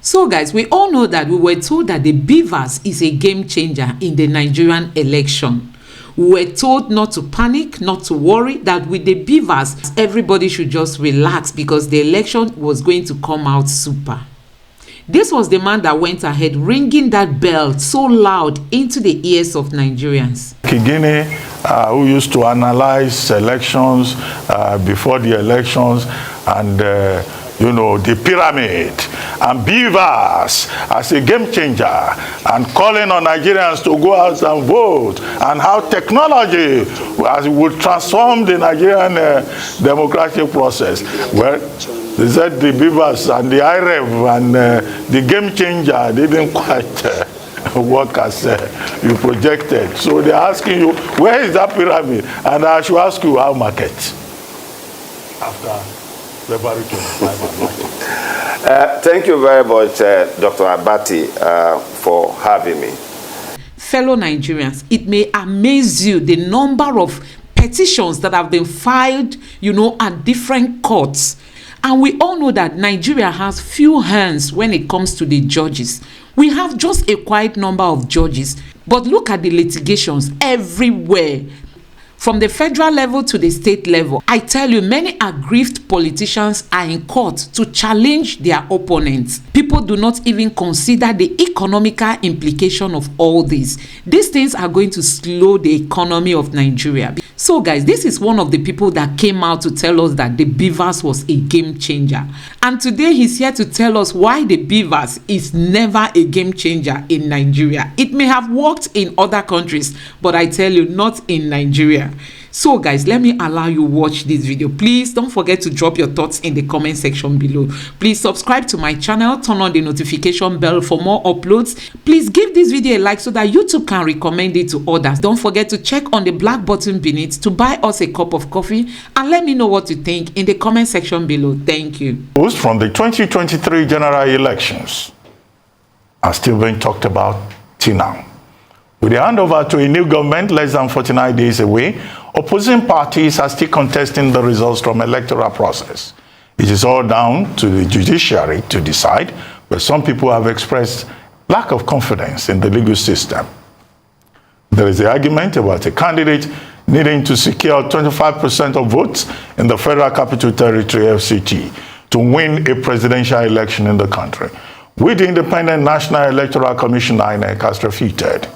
So guys, we all know that we were told that the beavers is a game changer in the Nigerian election. We were told not to panic, not to worry, that with the beavers, everybody should just relax because the election was going to come out super. This was the man that went ahead ringing that bell so loud into the ears of Nigerians. Kigine, who used to analyze elections before the elections, and the pyramid and beavers as a game changer, and calling on Nigerians to go out and vote, and how technology would transform the Nigerian democratic process. Well, they said the beavers and the IREV and the game changer didn't quite work as you projected. So they're asking you, where is that pyramid? And I should ask you, how market? After February 25. Thank you very much, Dr. Abati, for having me. Fellow Nigerians, it may amaze you the number of petitions that have been filed, at different courts. And we all know that Nigeria has few hands when it comes to the judges. We have just a quiet number of judges. But look at the litigations everywhere, from the federal level to the state level. I tell you, many aggrieved politicians are in court to challenge their opponents. People do not even consider the economical implication of all this. These things are going to slow the economy of Nigeria. So guys, this is one of the people that came out to tell us that the beavers was a game changer. And today he's here to tell us why the beavers is never a game changer in Nigeria. It may have worked in other countries, but I tell you, not in Nigeria. So guys, let me allow you watch this video. Please don't forget to drop your thoughts in the comment section below. Please subscribe to my channel, turn on the notification bell for more uploads. Please give this video a like so that YouTube can recommend it to others. Don't forget to check on the black button beneath to buy us a cup of coffee, and let me know what you think in the comment section below. Thank you. From the 2023 general elections are still being talked about till now. With the handover to a new government less than 49 days away, opposing parties are still contesting the results from electoral process. It is all down to the judiciary to decide, but some people have expressed lack of confidence in the legal system. There is the argument about a candidate needing to secure 25% of votes in the Federal Capital Territory FCT to win a presidential election in the country, which the Independent National Electoral Commission INEC has refuted.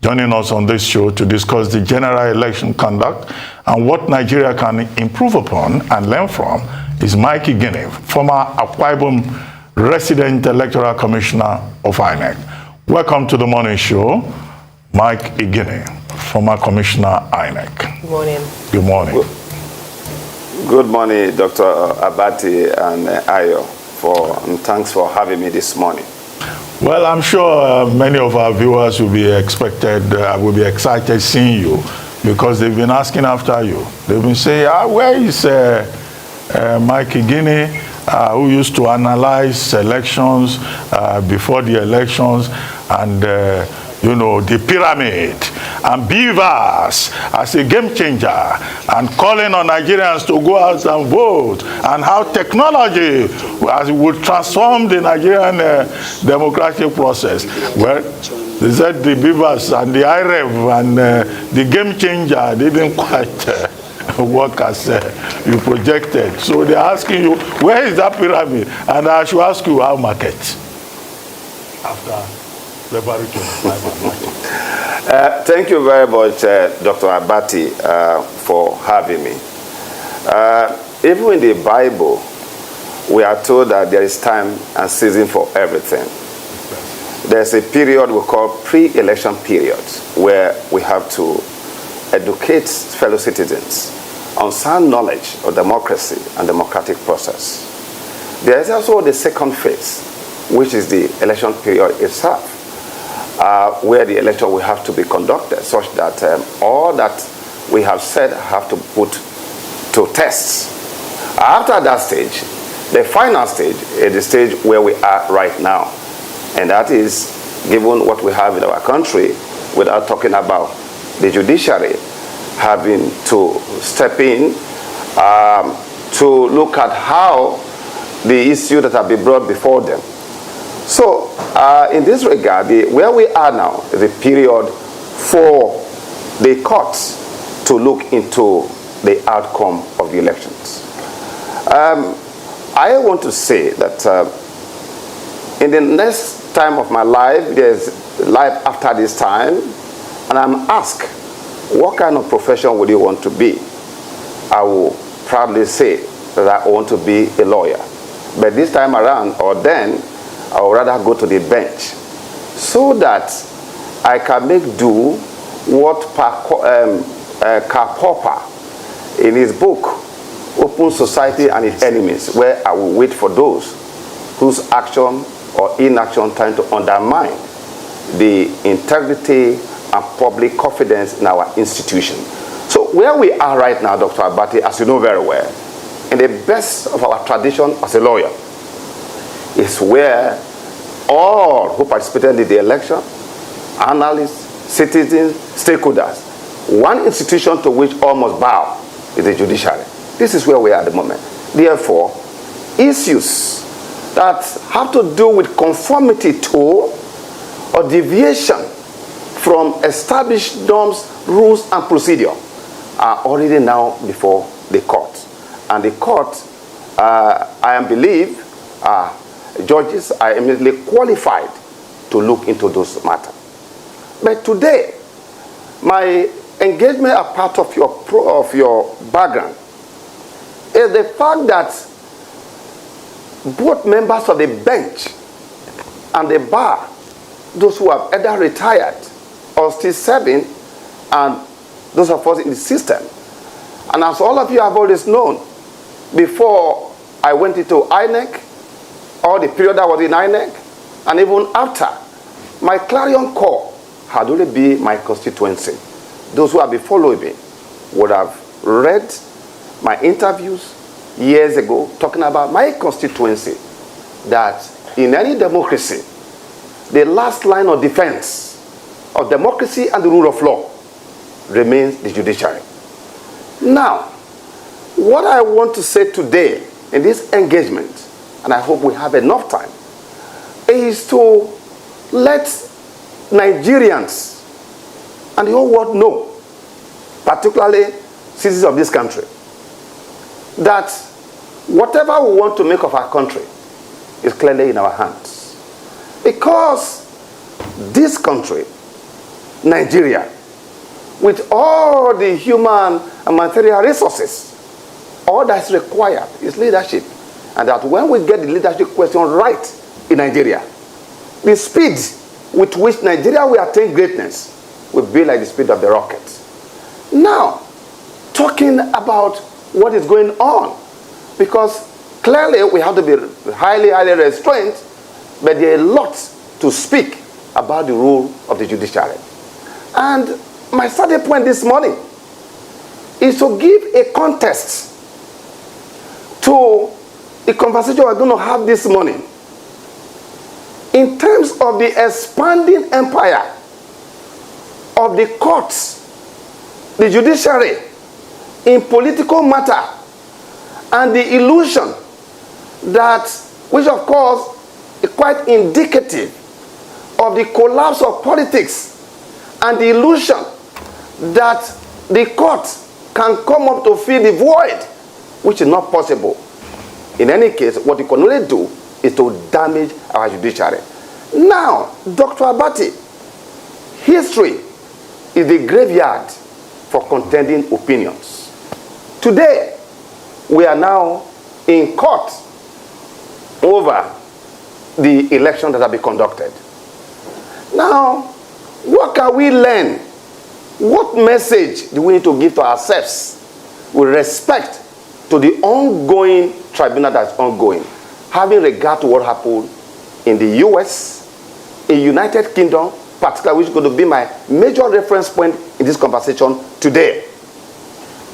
Joining us on this show to discuss the general election conduct and what Nigeria can improve upon and learn from is Mike Igene, former Akwa Ibom resident electoral commissioner of INEC. Welcome to the morning show, Mike Igene, former commissioner INEC. Good morning. Good morning. Good morning, Dr. Abati and Ayo, and thanks for having me this morning. Well, I'm sure many of our viewers will be excited seeing you, because they've been asking after you. They've been saying, where is Mike Igene, who used to analyze elections before the elections, and the pyramid and beavers as a game changer, and calling on Nigerians to go out and vote, and how technology would transform the Nigerian democratic process. Well, they said the beavers and the IREV and the game changer didn't quite work as you projected. So they're asking you, where is that pyramid? And I should ask you, how market? After February 25. Thank you very much, Dr. Abati, for having me. Even in the Bible, we are told that there is time and season for everything. There's a period we call pre-election period, where we have to educate fellow citizens on sound knowledge of democracy and democratic process. There is also the second phase, which is the election period itself, where the election will have to be conducted such that all that we have said have to put to tests. After that stage, the final stage is the stage where we are right now. And that is, given what we have in our country, without talking about the judiciary having to step in to look at how the issues that have been brought before them. So, in this regard, where we are now is a period for the courts to look into the outcome of the elections. I want to say that in the next time of my life, there's life after this time, and I'm asked, what kind of profession would you want to be? I will proudly say that I want to be a lawyer. But this time around, or then, I would rather go to the bench so that I can make do what Karl Popper in his book, Open Society and Its Enemies, where I will wait for those whose action or inaction trying to undermine the integrity and public confidence in our institution. So where we are right now, Dr. Abati, as you know very well, in the best of our tradition as a lawyer, is where all who participated in the election, analysts, citizens, stakeholders, one institution to which all must bow is the judiciary. This is where we are at the moment. Therefore, issues that have to do with conformity to or deviation from established norms, rules, and procedure are already now before the court. And the court, I believe, judges are immediately qualified to look into those matters. But today, my engagement as part of your background is the fact that both members of the bench and the bar, those who have either retired or still serving, and those of us in the system. And as all of you have always known, before I went into INEC, or the period I was in INEC, and even after, my clarion call had only been my constituency. Those who have been following me would have read my interviews years ago talking about my constituency, that in any democracy, the last line of defense of democracy and the rule of law remains the judiciary. Now, what I want to say today in this engagement, and I hope we have enough time, is to let Nigerians and the whole world know, particularly citizens of this country, that whatever we want to make of our country is clearly in our hands. Because this country, Nigeria, with all the human and material resources, all that's required is leadership. And that when we get the leadership question right in Nigeria, the speed with which Nigeria will attain greatness will be like the speed of the rocket. Now, talking about what is going on, because clearly we have to be highly restrained, but there is a lot to speak about the role of the judiciary. And my starting point this morning is to give a context to the conversation we're going to have this morning in terms of the expanding empire of the courts, the judiciary, in political matter, and the illusion that, which of course is quite indicative of the collapse of politics, and the illusion that the court can come up to fill the void, which is not possible. In any case, what you can only do is to damage our judiciary. Now, Dr. Abati, history is the graveyard for contending opinions. Today, we are now in court over the election that have been conducted. Now, what can we learn? What message do we need to give to ourselves with respect to the ongoing tribunal that's ongoing, having regard to what happened in the US, in United Kingdom, particularly, which is going to be my major reference point in this conversation today.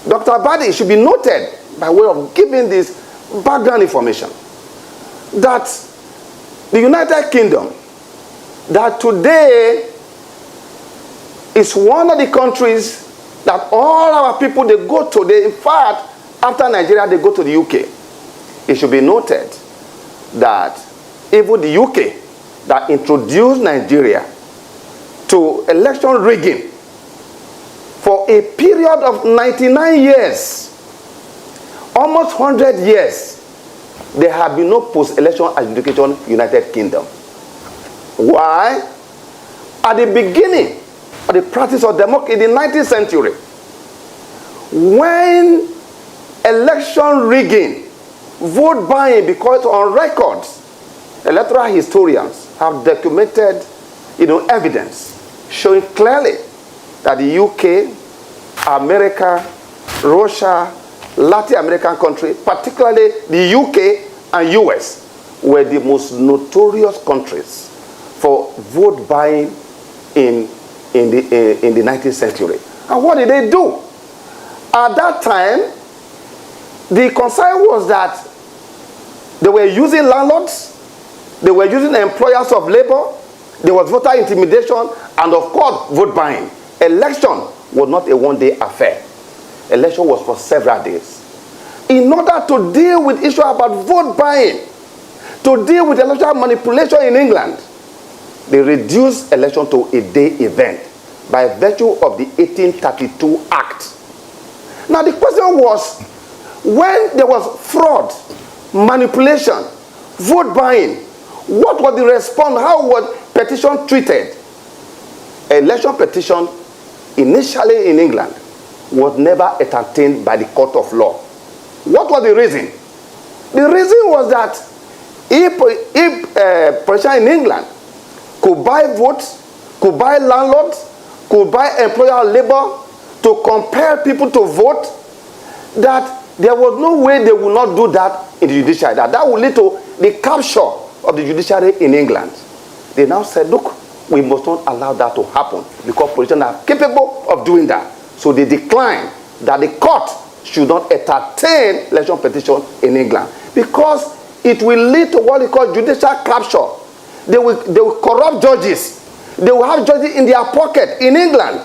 Dr. Abadi, should be noted by way of giving this background information that the United Kingdom, that today is one of the countries that all our people, they go to. In fact, after Nigeria, they go to the UK. It should be noted that even the UK that introduced Nigeria to election rigging for a period of 99 years, almost 100 years, there have been no post-election adjudication in the United Kingdom. Why? At the beginning of the practice of democracy in the 19th century, when election rigging, vote buying, because on records, electoral historians have documented, evidence showing clearly that the UK, America, Russia, Latin American countries, particularly the UK and US, were the most notorious countries for vote buying in the 19th century. And what did they do? At that time, the concern was that they were using landlords, they were using employers of labor, there was voter intimidation, and of course, vote buying. Election was not a one-day affair. Election was for several days. In order to deal with issues about vote buying, to deal with electoral manipulation in England, they reduced election to a day event by virtue of the 1832 Act. Now the question was, when there was fraud, manipulation, vote buying, what was the response? How was petition treated? Election petition, initially in England, was never entertained by the court of law. What was the reason? The reason was that if politicians in England could buy votes, could buy landlords, could buy employer labor to compel people to vote, that there was no way they would not do that in the judiciary. That would lead to the capture of the judiciary in England. They now said, look, we must not allow that to happen because politicians are capable of doing that. So they declined that the court should not entertain election petition in England because it will lead to what we call judicial capture. They will corrupt judges. They will have judges in their pocket in England.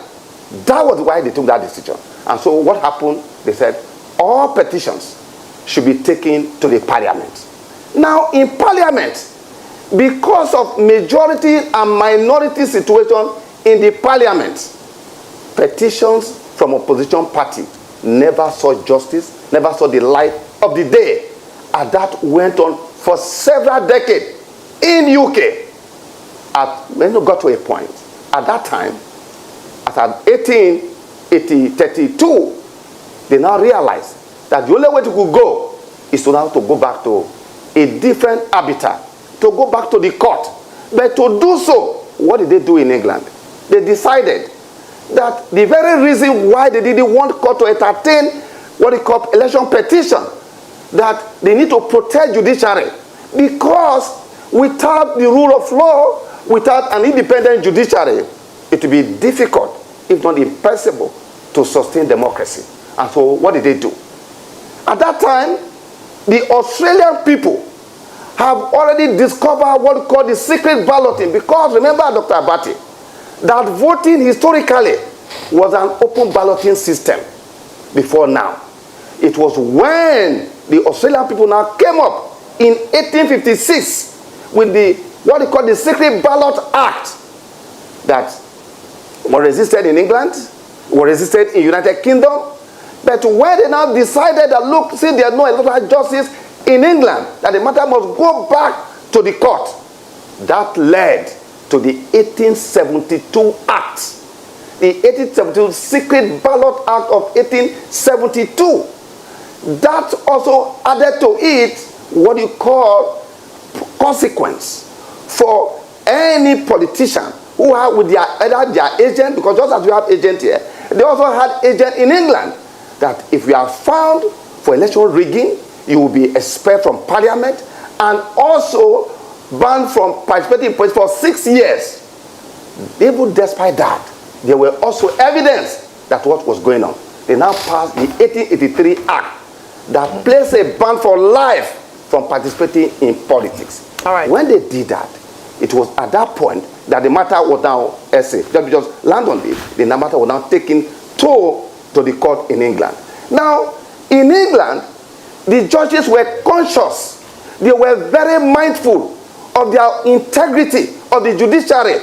That was why they took that decision. And so what happened? They said all petitions should be taken to the parliament. Now in parliament, because of majority and minority situation in the parliament, petitions from opposition party never saw justice, never saw the light of the day. And that went on for several decades in UK. When it got to a point, at that time, as at 1832, they now realized that the only way to go is to now to go back to a different habitat, to go back to the court. But to do so, what did they do in England? They decided that the very reason why they didn't want court to entertain what they call election petition, that they need to protect judiciary, because without the rule of law, without an independent judiciary, it will be difficult, if not impossible, to sustain democracy. And so what did they do? At that time, the Australian people have already discovered what we call the secret balloting, because remember, Dr. Abati, that voting historically was an open balloting system before now. It was when the Australian people now came up in 1856 with the what they call the Secret Ballot Act that was resisted in England, was resisted in United Kingdom. But when they now decided that, look, since there's no electoral justice in England, that the matter must go back to the court, that led to the 1872 Act, the 1872 Secret Ballot Act of 1872. That also added to it what you call consequence for any politician who have with either their agent, because just as we have agent here, they also had agent in England, that if you are found for election rigging, you will be expelled from parliament and also banned from participating in politics for 6 years. Even despite that, there were also evidence that what was going on. They now passed the 1883 Act that placed a ban for life from participating in politics. All right. When they did that, it was at that point that the matter was now just land on it. The matter was now taken to the court in England. Now, in England, the judges were conscious. They were very mindful of their integrity of the judiciary.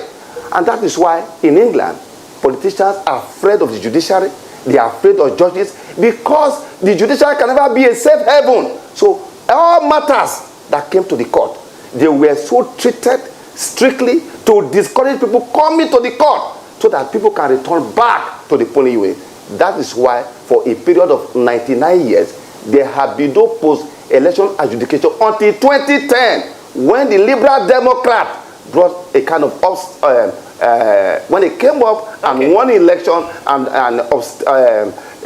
And that is why in England, politicians are afraid of the judiciary. They are afraid of judges because the judiciary can never be a safe haven. So all matters that came to the court, they were so treated strictly to discourage people coming to the court so that people can return back to the polling way. That is why for a period of 99 years, there have been no post-election adjudication until 2010, when the Liberal Democrat brought a kind of when it came up and won the election and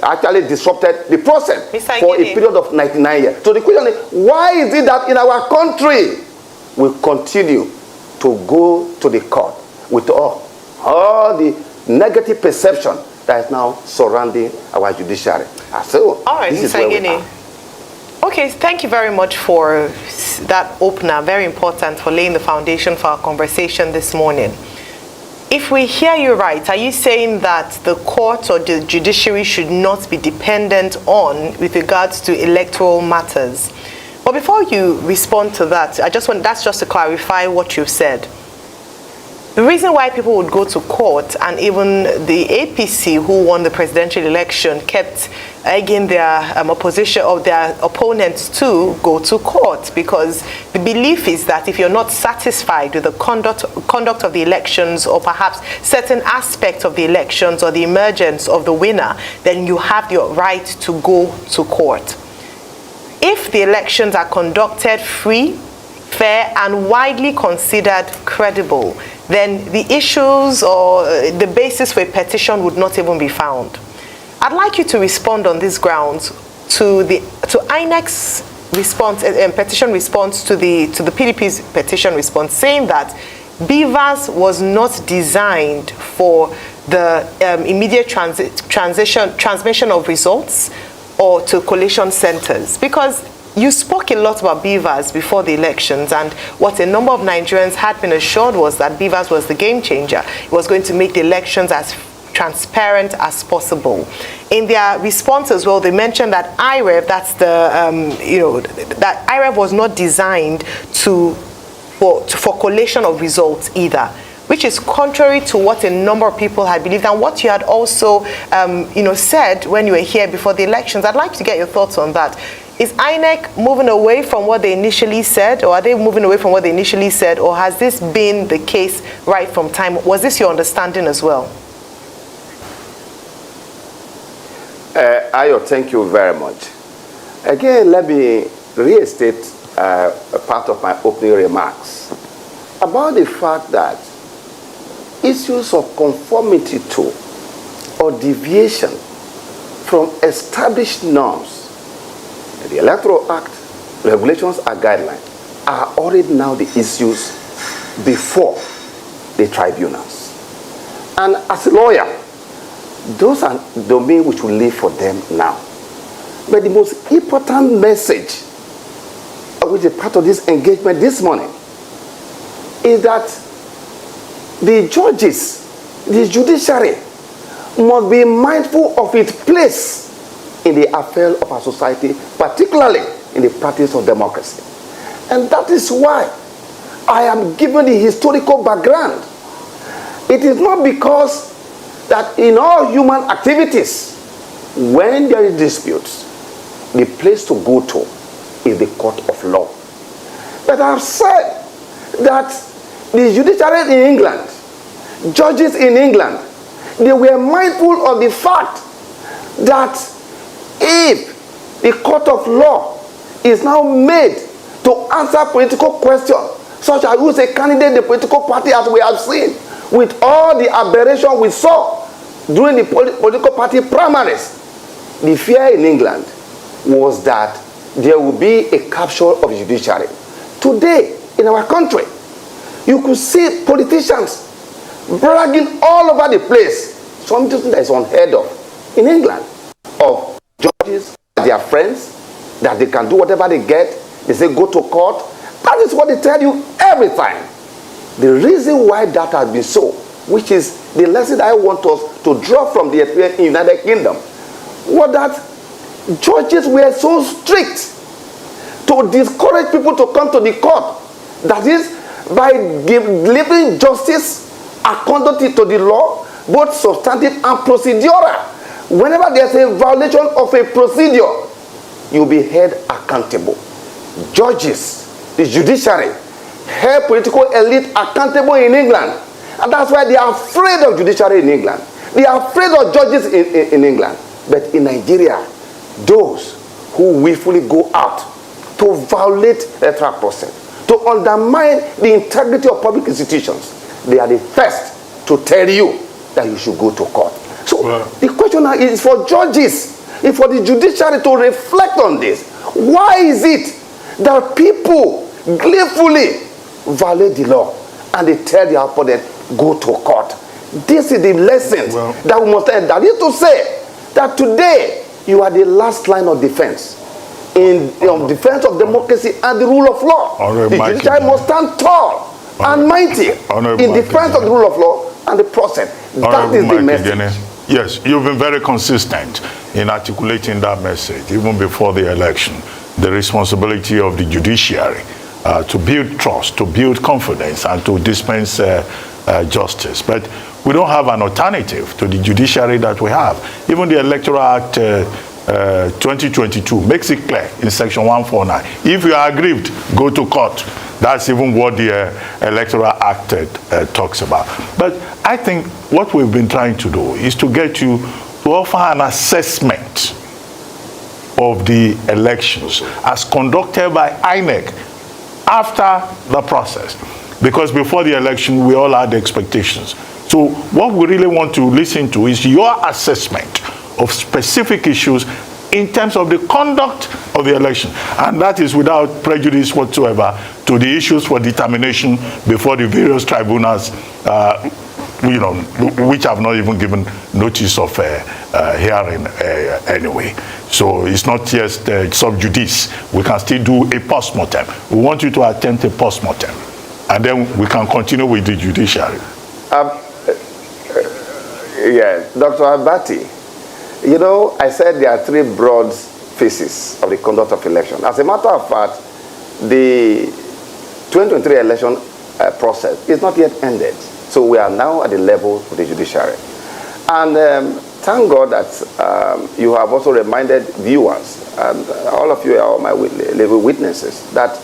actually disrupted the process for a period of 99 years. So the question is, why is it that in our country we continue to go to the court with all the negative perception that is now surrounding our judiciary? So, all right, Mr. Gini. Okay, thank you very much for that opener. Very important for laying the foundation for our conversation this morning. If we hear you right, are you saying that the court or the judiciary should not be dependent on with regards to electoral matters? But before you respond to that, that's just to clarify what you've said. The reason why people would go to court, and even the APC who won the presidential election kept egging their opposition or their opponents to go to court, because the belief is that if you're not satisfied with the conduct of the elections, or perhaps certain aspects of the elections or the emergence of the winner, then you have the right to go to court. If the elections are conducted free, fair, and widely considered credible, then the issues or the basis for a petition would not even be found. I'd like you to respond on these grounds to INEC's response, petition response to the PDP's petition response, saying that BVAS was not designed for the immediate transmission of results or to collation centers, because you spoke a lot about BVAS before the elections, and what a number of Nigerians had been assured was that BVAS was the game changer. It was going to make the elections as transparent as possible. In their response as well, they mentioned that IREV, that's the that IREV was not designed for collation of results either, which is contrary to what a number of people had believed and what you had also said when you were here before the elections. I'd like to get your thoughts on that. Is INEC moving away from what they initially said, or are they moving away from what they initially said, or has this been the case right from time? Was this your understanding as well? Ayo, thank you very much. Again, let me restate a part of my opening remarks about the fact that issues of conformity to or deviation from established norms, the Electoral Act, regulations and guidelines, are already now the issues before the tribunals. And as a lawyer, those are domains which will leave for them now. But the most important message, which is part of this engagement this morning, is that the judges, the judiciary, must be mindful of its place in the affair of our society, particularly in the practice of democracy. And that is why I am given the historical background. It is not because that in all human activities, when there is disputes, the place to go to is the court of law. But I have said that the judiciary in England, judges in England, they were mindful of the fact that if the court of law is now made to answer political questions, such as who's a candidate, the political party, as we have seen, with all the aberration we saw during the political party primaries, the fear in England was that there would be a capture of the judiciary. Today, in our country, you could see politicians bragging all over the place, something that is unheard of in England, of judges, their friends, that they can do whatever they get. They say go to court. That is what they tell you every time. The reason why that has been so, which is the lesson I want us to draw from the experience in the United Kingdom, was that judges were so strict to discourage people to come to the court. That is, by delivering justice according to the law, both substantive and procedural. Whenever there's a violation of a procedure, you'll be held accountable. Judges, the judiciary, held political elite accountable in England. And that's why they are afraid of judiciary in England. They are afraid of judges in England. But in Nigeria, those who willfully go out to violate the electoral process, to undermine the integrity of public institutions, they are the first to tell you that you should go to court. So the question now is for judges, is for the judiciary to reflect on this. Why is it that people gleefully violate the law and they tell their opponent, go to court? This is the lesson that we must learn. That is to say that today you are the last line of defense in defense of democracy and the rule of law. The judiciary must stand tall and mighty in defense of the rule of law and the process. That is the message. Yes, you've been very consistent in articulating that message, even before the election. The responsibility of the judiciary to build trust, to build confidence, and to dispense justice. But we don't have an alternative to the judiciary that we have. Even the Electoral Act 2022 makes it clear in Section 149. If you are aggrieved, go to court. That's even what the Electoral Act talks about. But I think what we've been trying to do is to get you to offer an assessment of the elections as conducted by INEC after the process. Because before the election, we all had expectations. So what we really want to listen to is your assessment of specific issues in terms of the conduct of the election. And that is without prejudice whatsoever to the issues for determination before the various tribunals, which have not even given notice of hearing anyway. So it's not just sub judice. We can still do a post-mortem. We want you to attempt a post-mortem. And then we can continue with the judiciary. Dr. Abati, you know, I said there are three broad phases of the conduct of election. As a matter of fact, the 2023 election process is not yet ended. So we are now at the level of the judiciary. And thank God that you have also reminded viewers, and all of you are all my living witnesses, that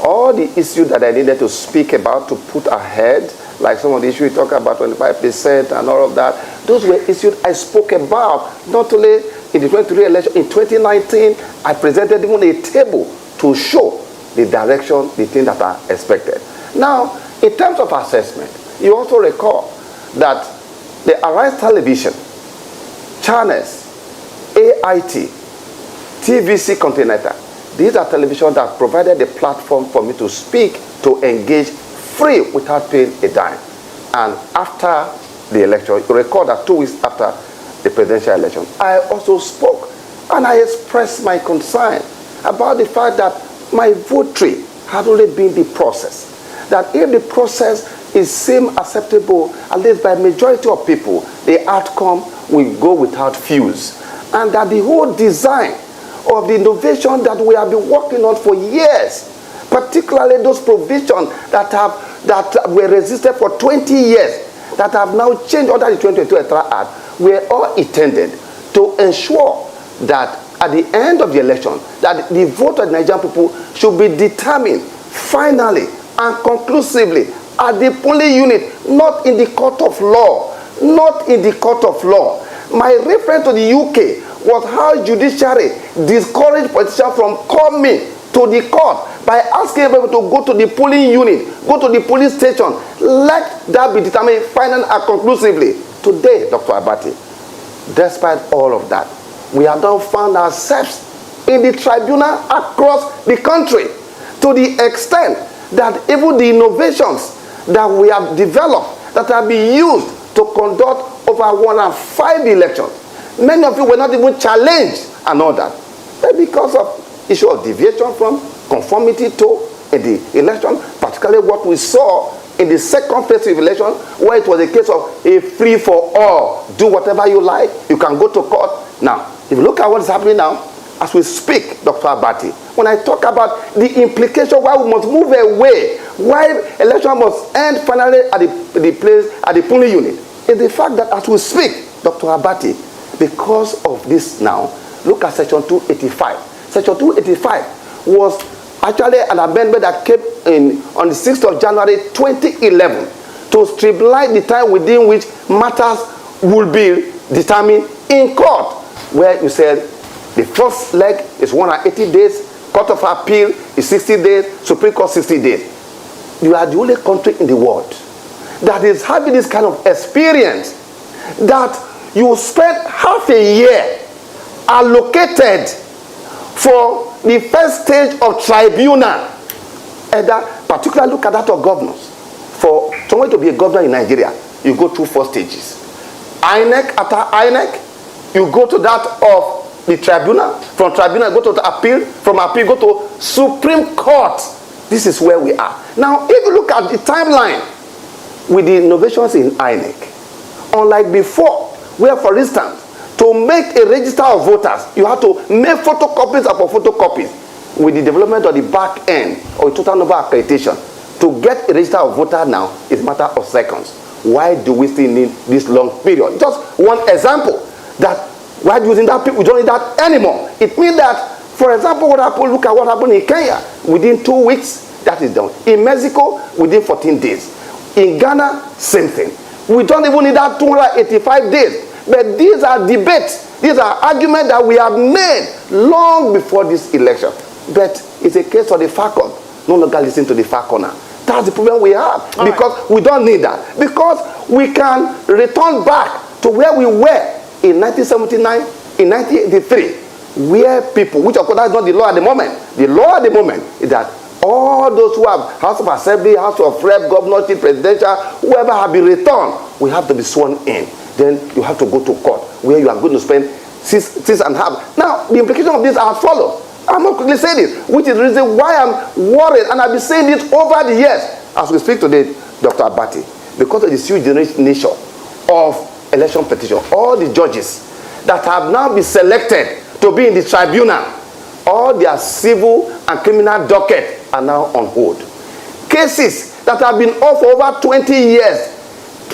all the issues that I needed to speak about, to put ahead, like some of the issues we talk about, 25% and all of that, those were issues I spoke about, not only in the 2023 election, in 2019, I presented even a table to show the direction, the things that are expected. Now, in terms of assessment, you also recall that the Arise Television, channels, AIT, TVC Continental, these are television that provided a platform for me to speak, to engage free without paying a dime. And after the election, you recall that 2 weeks after the presidential election, I also spoke and I expressed my concern about the fact that my votary had only been the process. That if the process is seem acceptable, at least by majority of people, the outcome will go without fuels. And that the whole design of the innovation that we have been working on for years, particularly those provisions that were resisted for 20 years, that have now changed under the 2022 Electoral Act, were all intended to ensure that at the end of the election, that the vote of the Nigerian people should be determined finally and conclusively at the polling unit, not in the court of law. Not in the court of law. My reference to the UK was how judiciary discouraged politicians from coming to the court by asking people to go to the polling unit, go to the police station. Let that be determined finally and conclusively. Today, Dr. Abati, despite all of that, we have now found ourselves in the tribunal across the country, to the extent that even the innovations that we have developed, that have been used to conduct over 105 elections, many of you were not even challenged and all that. But because of issue of deviation from conformity to the election, particularly what we saw in the second phase of election, where it was a case of a free-for-all. Do whatever you like, you can go to court. Now, if you look at what is happening now, as we speak, Dr. Abati, when I talk about the implication why we must move away why election must end finally at the polling unit, is the fact that as we speak, Dr. Abati, because of this now, look at Section 285. Section 285 was actually an amendment that came in on the 6th of January 2011 to streamline the time within which matters will be determined in court, where you said the first leg is 180 days, Court of Appeal is 60 days, Supreme Court 60 days. You are the only country in the world that is having this kind of experience, that you spend half a year allocated for the first stage of tribunal, and that particularly look at that of governors. For someone to be a governor in Nigeria, you go through 4 stages. INEC, after INEC, you go to that of the tribunal. From tribunal, go to the appeal. From appeal, go to Supreme Court. This is where we are. Now, if you look at the timeline with the innovations in INEC, unlike before, where, for instance, to make a register of voters, you have to make photocopies upon photocopies. With the development of the back end or total number accreditation, to get a register of voters now is a matter of seconds. Why do we still need this long period? Just one example, that why using that, we don't need that anymore. It means that, for example, what happened, look at what happened in Kenya. Within 2 weeks, that is done. In Mexico, within 14 days. In Ghana, same thing. We don't even need that 285 days. But these are debates. These are arguments that we have made long before this election. But it's a case of the far corner. No longer listen to the far corner. That's the problem we have. Because we don't need that. Because we can return back to where we were in 1979, in 1983, where people, which of course that's not the law at the moment. The law at the moment is that all those who have House of Assembly, House of Rep, governorship, presidential, whoever have been returned, we have to be sworn in. Then you have to go to court, where you are going to spend six and a half. Now, the implication of this are as follows. I'm not quickly saying this, which is the reason why I'm worried, and I've been saying this over the years. As we speak today, Dr. Abati, because of the sui generis nature of election petition, all the judges that have now been selected to be in the tribunal, all their civil and criminal docket are now on hold. Cases that have been off for over 20 years,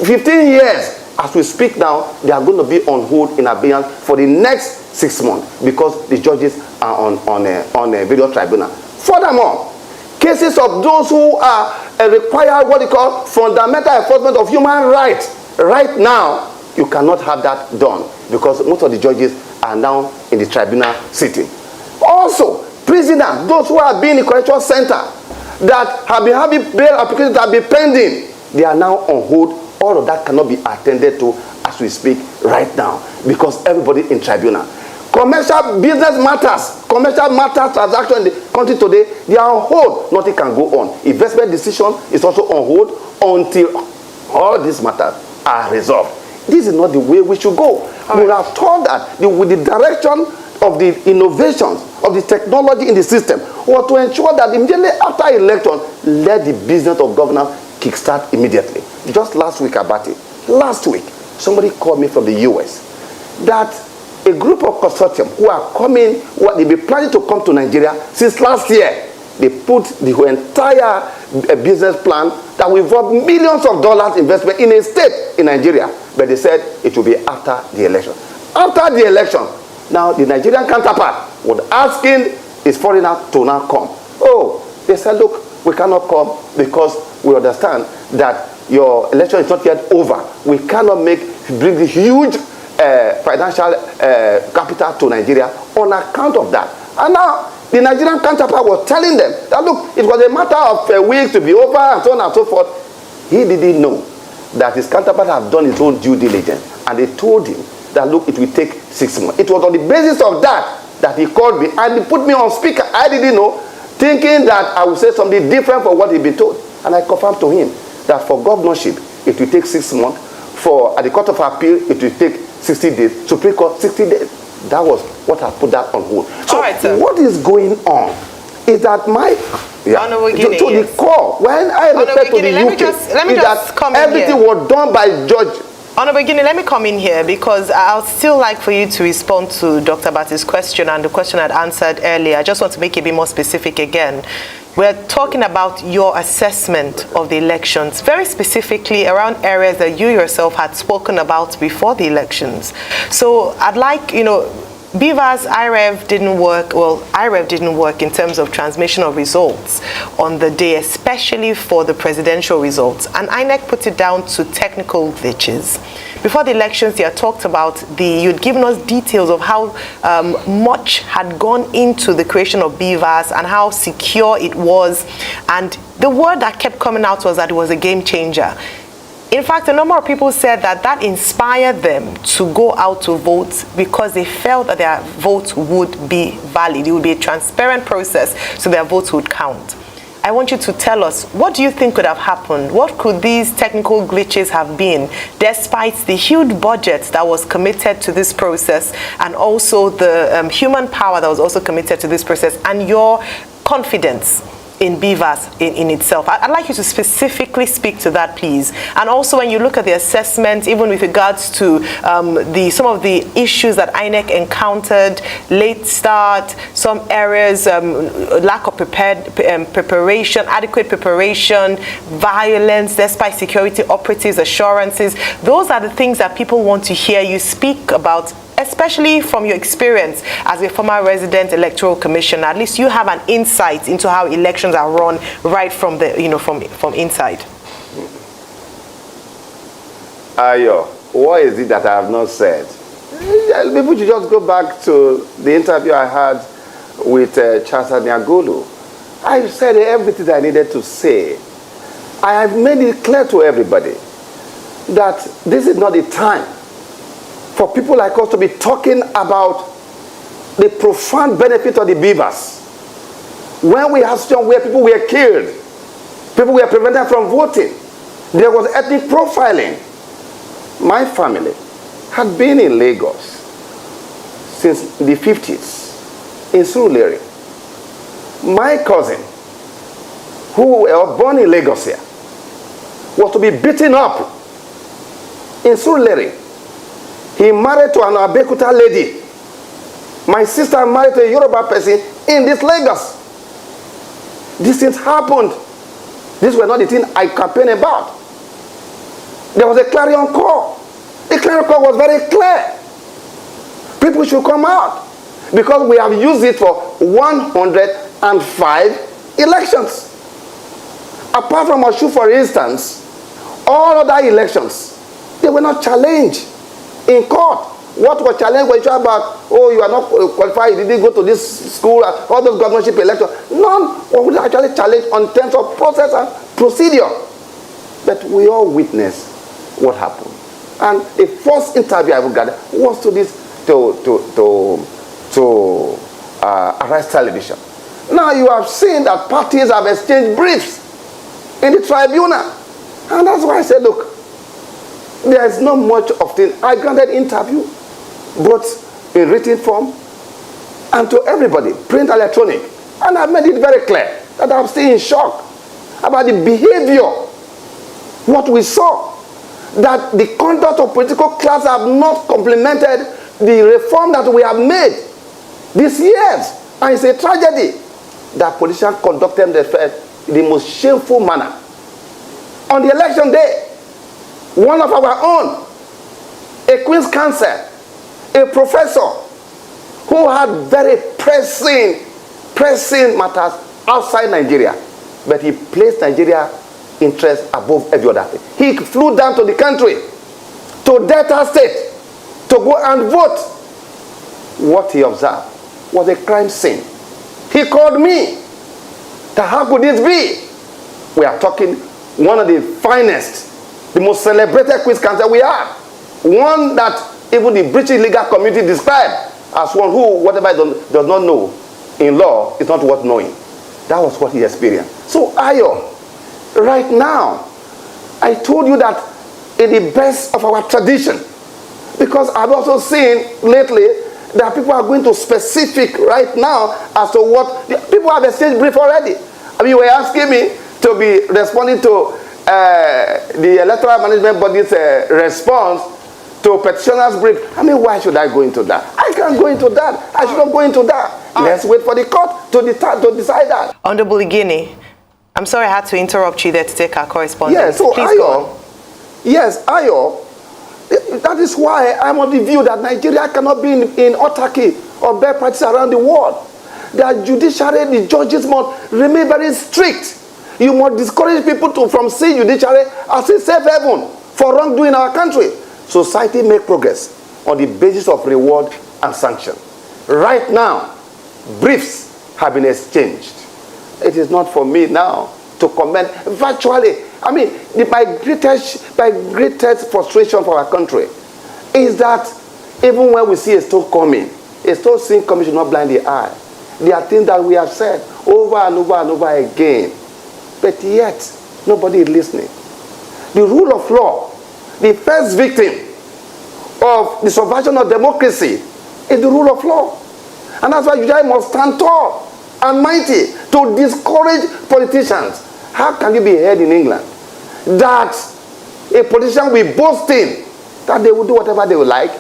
15 years, as we speak now, they are going to be on hold in abeyance for the next 6 months because the judges are on a video tribunal. Furthermore, cases of those who are require what they call fundamental enforcement of human rights, right now, you cannot have that done because most of the judges are now in the tribunal sitting. Also, prisoners, those who have been in correctional center that have been having bail applications that have been pending, they are now on hold. All of that cannot be attended to as we speak right now because everybody in tribunal. Commercial business matters, commercial matters, transactions in the country today, they are on hold. Nothing can go on. Investment decision is also on hold until all these matters are resolved. This is not the way we should go. We have told that with the direction of the innovations, of the technology in the system, or to ensure that immediately after election, let the business of governance kickstart immediately. Just last week about it. Last week, somebody called me from the US that a group of consortium who are coming, they've been planning to come to Nigeria since last year. They put the entire business plan that will involve millions of dollars investment in a state in Nigeria. But they said it will be after the election. After the election, now the Nigerian counterpart was asking his foreigner to now come. Oh, they said, look, we cannot come because we understand that your election is not yet over. We cannot bring the huge financial capital to Nigeria on account of that. And now the Nigerian counterpart was telling them that, look, it was a matter of a week to be over and so on and so forth. He didn't know that his counterpart had done his own due diligence. And they told him that, look, it will take 6 months. It was on the basis of that he called me and he put me on speaker. I didn't know, thinking that I would say something different from what he'd been told. And I confirmed to him that for governorship, it will take 6 months. At the Court of Appeal, it will take 60 days. Supreme Court, 60 days. That was what I put that on hold. So what is going on is that to the core, when I refer to the UK, everything was done by Judge. Honorable Guinea, let me come in here because I would still like for you to respond to Dr. Bati's question and the question I'd answered earlier. I just want to make it a bit more specific again. We're talking about your assessment of the elections, very specifically around areas that you yourself had spoken about before the elections. So I'd like, BVAS, IREV didn't work. Well, IREV didn't work in terms of transmission of results on the day, especially for the presidential results. And INEC put it down to technical glitches. Before the elections, they had talked about you'd given us details of how much had gone into the creation of BVAS and how secure it was. And the word that kept coming out was that it was a game changer. In fact, a number of people said that inspired them to go out to vote because they felt that their vote would be valid. It would be a transparent process, so their votes would count. I want you to tell us, what do you think could have happened? What could these technical glitches have been, despite the huge budget that was committed to this process, and also the human power that was also committed to this process, and your confidence in BVAS in itself? I'd like you to specifically speak to that, please. And also, when you look at the assessment, even with regards to some of the issues that INEC encountered, late start, some areas, lack of preparation, adequate preparation, violence, despite security operatives' assurances, those are the things that people want to hear you speak about, especially from your experience as a former resident electoral commissioner. At least you have an insight into how elections are run right from the, from inside. Ayo, what is it that I have not said? People should just go back to the interview I had with Charles Niagulu. I said everything that I needed to say. I have made it clear to everybody that this is not the time for people like us to be talking about the profound benefit of the BVAS. When we have situations where people were killed, people were prevented from voting, there was ethnic profiling. My family had been in Lagos since the 50s, in Surulere. My cousin, who was born in Lagos here, was to be beaten up in Surulere. He married to an Abekuta lady. My sister married to a Yoruba person in this Lagos. These things happened. These were not the things I campaigned about. There was a clarion call. The clarion call was very clear. People should come out because we have used it for 105 elections. Apart from Oshu, for instance, all other elections, they were not challenged in court. What was challenged was about, oh, you are not qualified, you didn't go to this school, all those governorship elections. None was actually challenged on terms of process and procedure. But we all witnessed what happened. And the first interview I got was to Arise Television. Now you have seen that parties have exchanged briefs in the tribunal. And that's why I said, look, there is not much of thing. I granted interview, both in written form and to everybody, print, electronic. And I made it very clear that I'm still in shock about the behavior, what we saw, that the conduct of political class have not complemented the reform that we have made these years. And it's a tragedy that politicians conducted themselves in the most shameful manner. On the election day, one of our own, a Queen's Counsel, a professor who had very pressing matters outside Nigeria, but he placed Nigeria interests above every other thing. He flew down to the country, to Delta State, to go and vote. What he observed was a crime scene. He called me. That how could this be? We are talking one of the finest, the most celebrated Queen's Counsel we have. One that even the British legal community described as one who, whatever he does not know in law, is not worth knowing. That was what he experienced. So, Ayo, right now, I told you that in the best of our tradition, because I've also seen lately that people are going to specific right now as to what people have exchanged brief already. I mean, you were asking me to be responding to the electoral management body's response to petitioner's brief. I mean, why should I go into that? I can't go into that. I should not go into that. Let's wait for the court to decide that. Honorable Igini, I'm sorry I had to interrupt you there to take our correspondence. Yes, so Please go on. Ayo, that is why I'm of the view that Nigeria cannot be in autarky or best practice around the world. The judiciary, the judges must remain very strict. You must discourage people from seeing judiciary as a safe haven for wrongdoing in our country. Society make progress on the basis of reward and sanction. Right now, briefs have been exchanged. It is not for me now to comment virtually. I mean, my greatest frustration for our country is that even when we see a storm coming, a storm seeing coming should not blind the eye. There are things that we have said over and over and over again, but yet nobody is listening. The rule of law, the first victim of the subversion of democracy is the rule of law. And that's why Judiciary must stand tall and mighty to discourage politicians. How can you be heard in England that a politician will boast in that they will do whatever they will like,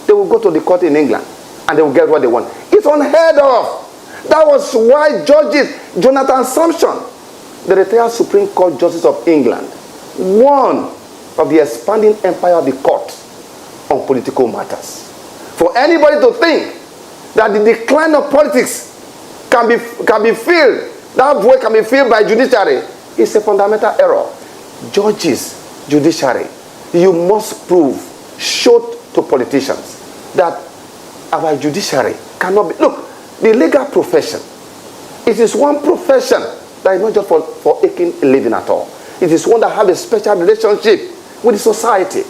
they will go to the court in England and they will get what they want? It's unheard of. That was why judges, Jonathan Sampson, the retired Supreme Court Justice of England, warned of the expanding empire of the court on political matters. For anybody to think that the decline of politics can be filled, that void can be filled by judiciary, is a fundamental error. Judges, judiciary, you must prove, show to politicians that our judiciary cannot be. Look, the legal profession, it is one profession that is not just for aching a living at all. It is one that has a special relationship with the society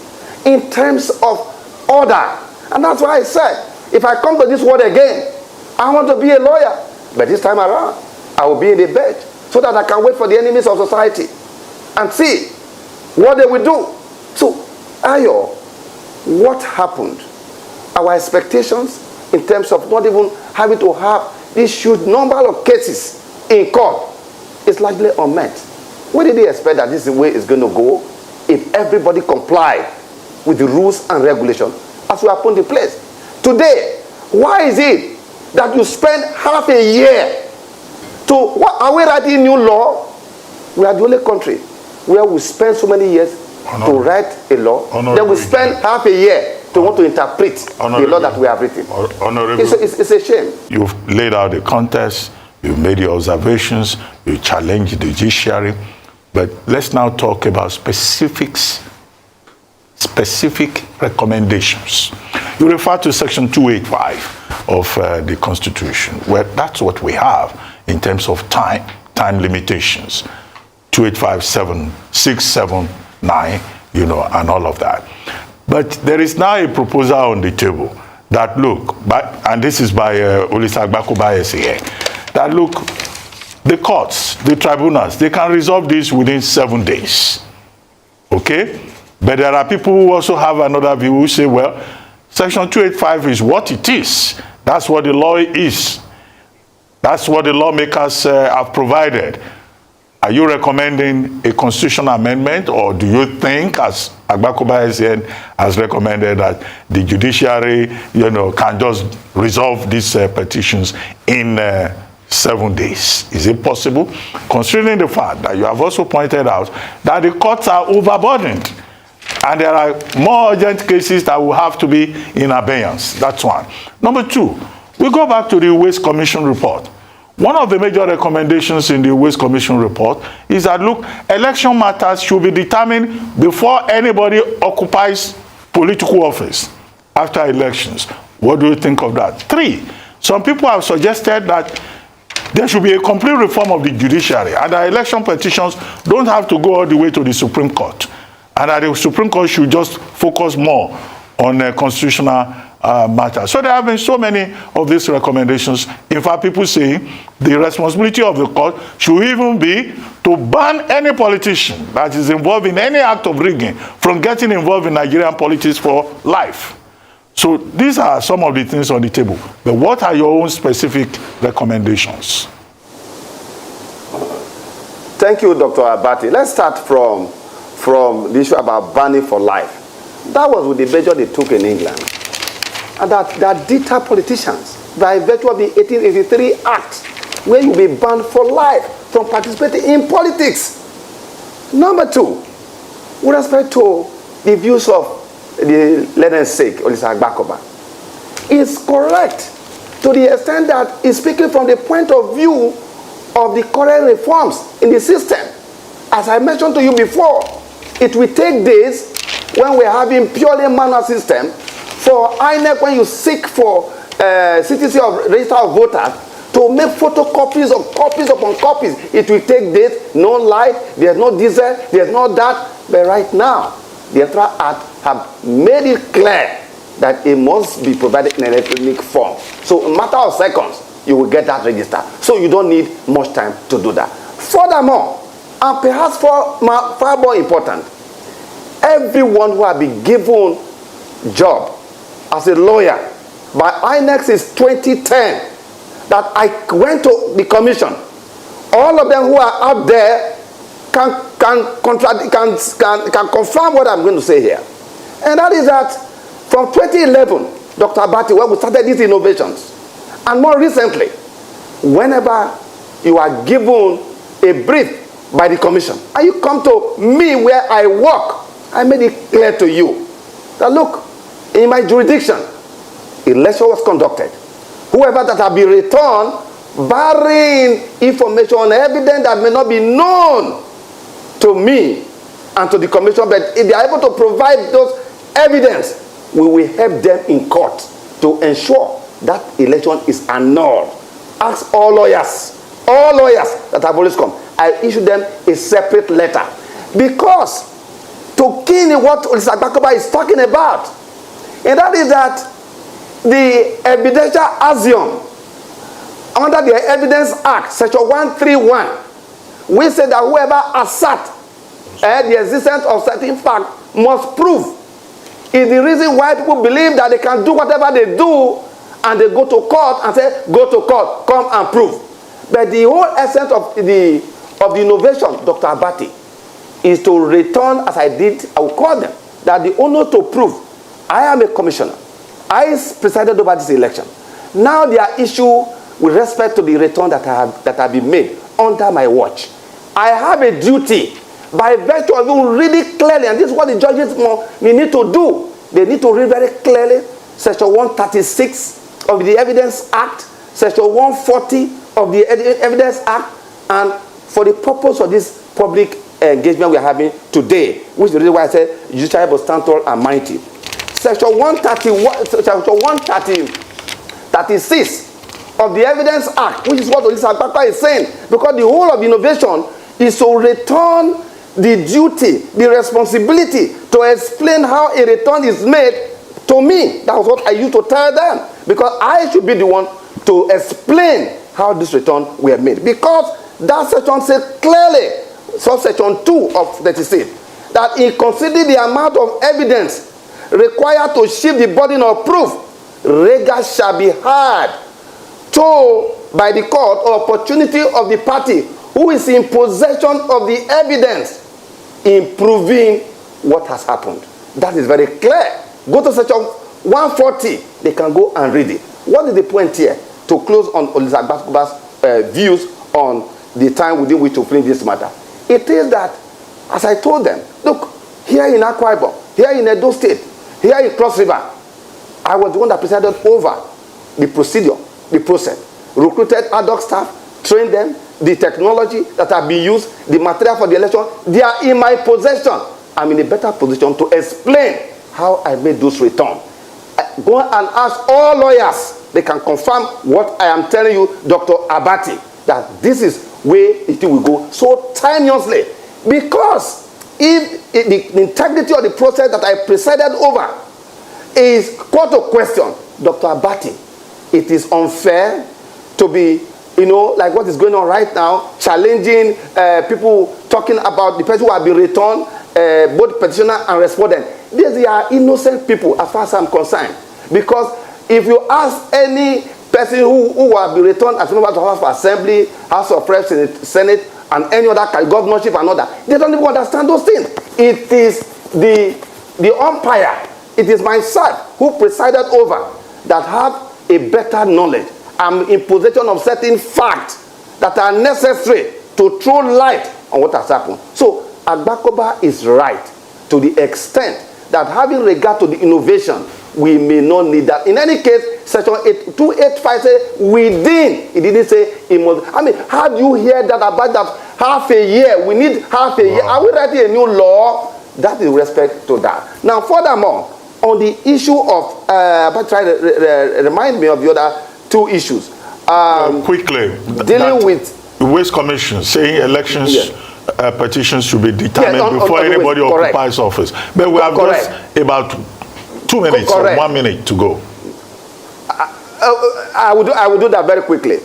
in terms of order. And that's why I said, if I come to this world again, I want to be a lawyer. But this time around, I will be in the bench so that I can wait for the enemies of society and see what they will do. So, Ayo, what happened? Our expectations in terms of not even having to have this huge number of cases in court is largely unmet. Where did they expect that this is the way it's going to go if everybody comply with the rules and regulations as we are put in place? Today, why is it that you spend half a year to, are we writing new law? We are the only country where we spend so many years to write a law, then we spend half a year to want to interpret the law that we have written. It's a shame. You've laid out the context, you've made your observations, you challenged the judiciary, but let's now talk about specific recommendations. You refer to Section 285 of the Constitution, where that's what we have in terms of time limitations. 285, 6, 7, 9, and all of that. But there is now a proposal on the table that look, and this is by Olusegun here, that look, the courts, the tribunals, they can resolve this within 7 days. Okay? But there are people who also have another view who say, well, Section 285 is what it is. That's what the law is. That's what the lawmakers have provided. Are you recommending a constitutional amendment, or do you think, as Agbakoba has recommended, that the judiciary, can just resolve these petitions in 7 days? Is it possible? Considering the fact that you have also pointed out that the courts are overburdened, and there are more urgent cases that will have to be in abeyance. That's one. Number two, we go back to the Waste Commission report. One of the major recommendations in the Waste Commission report is that, look, election matters should be determined before anybody occupies political office after elections. What do you think of that? Three, some people have suggested that there should be a complete reform of the judiciary, and that election petitions don't have to go all the way to the Supreme Court, and that the Supreme Court should just focus more on constitutional matter. So there have been so many of these recommendations. In fact, people say the responsibility of the court should even be to ban any politician that is involved in any act of rigging from getting involved in Nigerian politics for life. So these are some of the things on the table. But what are your own specific recommendations? Thank you, Dr. Abati. Let's start from the issue about banning for life. That was with the measure they took in England. and that deter politicians by virtue of the 1883 Act, where you'll be banned for life from participating in politics. Number two, with respect to the views of the learned's sake, Olisa Agbakoba, is correct to the extent that he's speaking from the point of view of the current reforms in the system. As I mentioned to you before, it will take days when we're having purely manual system for INEC, when you seek for citizenship of register of voters, to make photocopies of copies upon copies. It will take days, no light, there's no diesel, there's no that. But right now, the Electoral Act have made it clear that it must be provided in electronic form. So in a matter of seconds, you will get that register. So you don't need much time to do that. Furthermore, and perhaps far more important, everyone who has been given job as a lawyer by INEC since 2010, that I went to the commission, all of them who are out there can confirm what I'm going to say here. And that is that from 2011, Dr. Abati, when we started these innovations, and more recently, whenever you are given a brief by the commission, and you come to me where I work, I made it clear to you that, look, in my jurisdiction, election was conducted. Whoever that have been returned, barring information and evidence that may not be known to me and to the commission, but if they are able to provide those evidence, we will help them in court to ensure that election is annulled. Ask all lawyers that have always come. I issue them a separate letter. Because to key in what Olisa Agbakoba is talking about, and that is that the evidential axiom under the Evidence Act, Section 131, we say that whoever asserts the existence of certain fact must prove. Is the reason why people believe that they can do whatever they do and they go to court and say, go to court, come and prove. But the whole essence of the innovation, Dr. Abati, is to return, as I did, I will call them, that the onus to prove. I am a commissioner. I presided over this election. Now there are issues with respect to the return that have been made under my watch. I have a duty by virtue of you reading clearly, and this is what the judges need to do. They need to read very clearly Section 136 of the Evidence Act, Section 140 of the Evidence Act, and for the purpose of this public engagement we are having today, which is the reason why I said Judiciary must stand tall and mighty. Section 136 of the Evidence Act, which is what Olisa Agbakoba is saying, because the whole of innovation is to return the duty, the responsibility to explain how a return is made to me. That was what I used to tell them, because I should be the one to explain how this return were made. Because that section says clearly, subsection 2 of 36, that in considering the amount of evidence required to shift the burden of proof, regard shall be had to by the court or opportunity of the party who is in possession of the evidence in proving what has happened. That is very clear. Go to section 140, they can go and read it. What is the point here? To close on Olisa Agbakoba's views on the time within which to finish this matter. It is that, as I told them, look, here in Akwa Ibom, here in Edo State, here in Cross River, I was the one that presided over the procedure, the process, recruited ad hoc staff, trained them, the technology that have been used, the material for the election, they are in my possession. I'm in a better position to explain how I made those returns. Go and ask all lawyers. They can confirm what I am telling you, Dr. Abati, that this is where it will go so tenuously. Because if the integrity of the process that I presided over is called to question, Dr. Abati, it is unfair to be, like what is going on right now, challenging people talking about the person who have been returned, both petitioner and respondent. These are innocent people as far as I'm concerned. Because if you ask any person who have been returned as a member of the House of Assembly, House of Reps, Senate, and any other governorship and other, they don't even understand those things. It is the umpire, it is myself who presided over that have a better knowledge and in possession of certain facts that are necessary to throw light on what has happened. So Agbakoba is right to the extent that having regard to the innovation, we may not need that. In any case, Section 285 says within. It didn't say it must. I mean, how do you hear that about that half a year? We need half a year. Are we writing a new law? That is respect to that. Now, furthermore, on the issue of, try to remind me of the other two issues. Quickly, dealing with Waste Commission saying elections petitions should be determined before anybody occupies office. But we have just about 2 minutes or 1 minute to go. I will do that very quickly.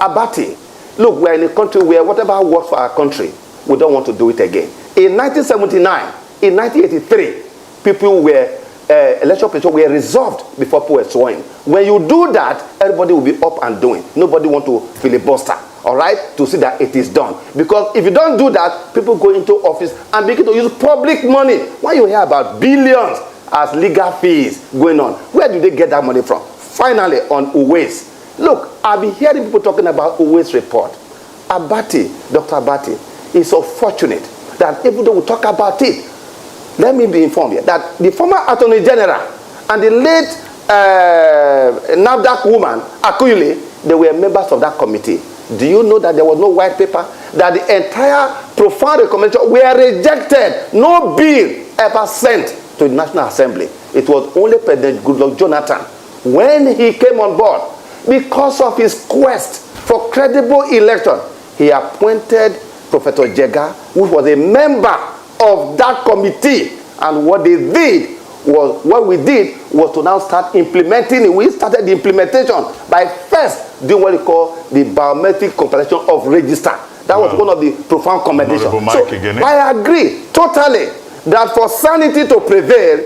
Abati, look, we're in a country where whatever works for our country, we don't want to do it again. In 1979, in 1983, people were election petitions were resolved before people were sworn. When you do that, everybody will be up and doing. Nobody want to filibuster, all right, to see that it is done. Because if you don't do that, people go into office and begin to use public money. When you hear about billions as legal fees going on, where do they get that money from? Finally, on Uwais. Look, I've been hearing people talking about Uwais report. Abati, Dr. Abati, is so fortunate that even though we talk about it, let me be informed here that the former Attorney General and the late NAFDAC woman, Akuyele, they were members of that committee. Do you know that there was no white paper? That the entire profound recommendation were rejected. No bill ever sent to the National Assembly. It was only President Goodluck Jonathan, when he came on board, because of his quest for credible election, he appointed Professor Jega, who was a member of that committee. And what we did was to now start implementing it. We started the implementation by first doing what we call the biometric compilation of register. That was one of the profound commendations. So I agree totally that for sanity to prevail,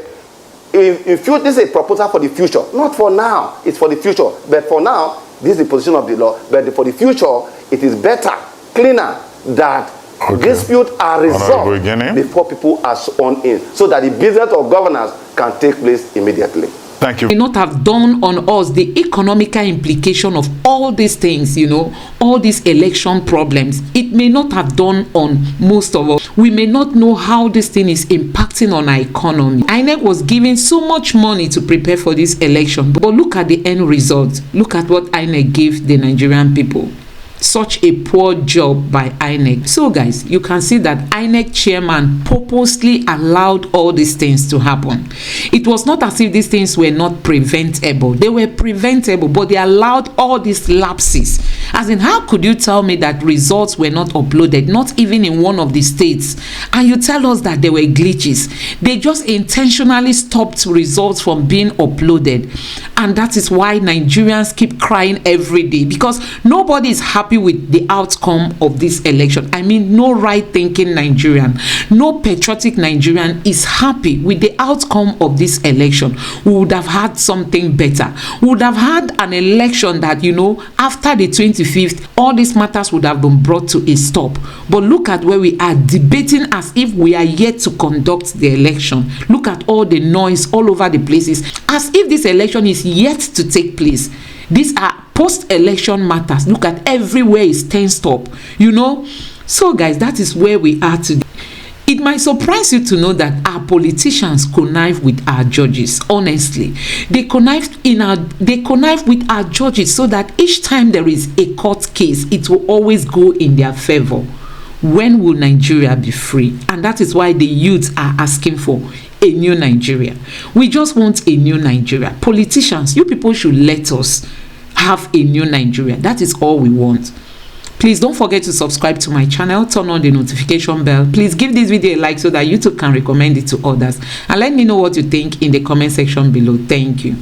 this is a proposal for the future. Not for now, it's for the future. But for now, this is the position of the law. But for the future, it is better, cleaner, that disputes are resolved before people are sworn in, so that the business of governance can take place immediately. Thank you. May not have dawned on us the economical implication of all these things, you know, all these election problems. It may not have dawned on most of us. We may not know how this thing is impacting on our economy. INEC was giving so much money to prepare for this election, but look at the end result. Look at what INEC gave the Nigerian people. Such a poor job by INEC. So guys, you can see that INEC chairman purposely allowed all these things to happen. It was not as if these things were not preventable. They were preventable, but they allowed all these lapses. As in, how could you tell me that results were not uploaded, not even in one of the states, and you tell us that there were glitches? They just intentionally stopped results from being uploaded, and that is why Nigerians keep crying every day, because nobody is happy with the outcome of this election. I mean, no right-thinking Nigerian, no patriotic Nigerian is happy with the outcome of this election. We would have had something better. We would have had an election that, you know, after the 25th, all these matters would have been brought to a stop. But look at where we are, debating as if we are yet to conduct the election. Look at all the noise all over the places, as if this election is yet to take place. These are post-election matters. Look at everywhere is tensed up, you know. So guys, that is where we are today. It might surprise you to know that our politicians connive with our judges. Honestly, they connive with our judges so that each time there is a court case, it will always go in their favor. When will Nigeria be free? And that is why the youths are asking for a new Nigeria. We just want a new Nigeria. Politicians, you people should let us have a new Nigeria. That is all we want. Please don't forget to subscribe to my channel, turn on the notification bell. Please give this video a like so that YouTube can recommend it to others. And let me know what you think in the comment section below. Thank you.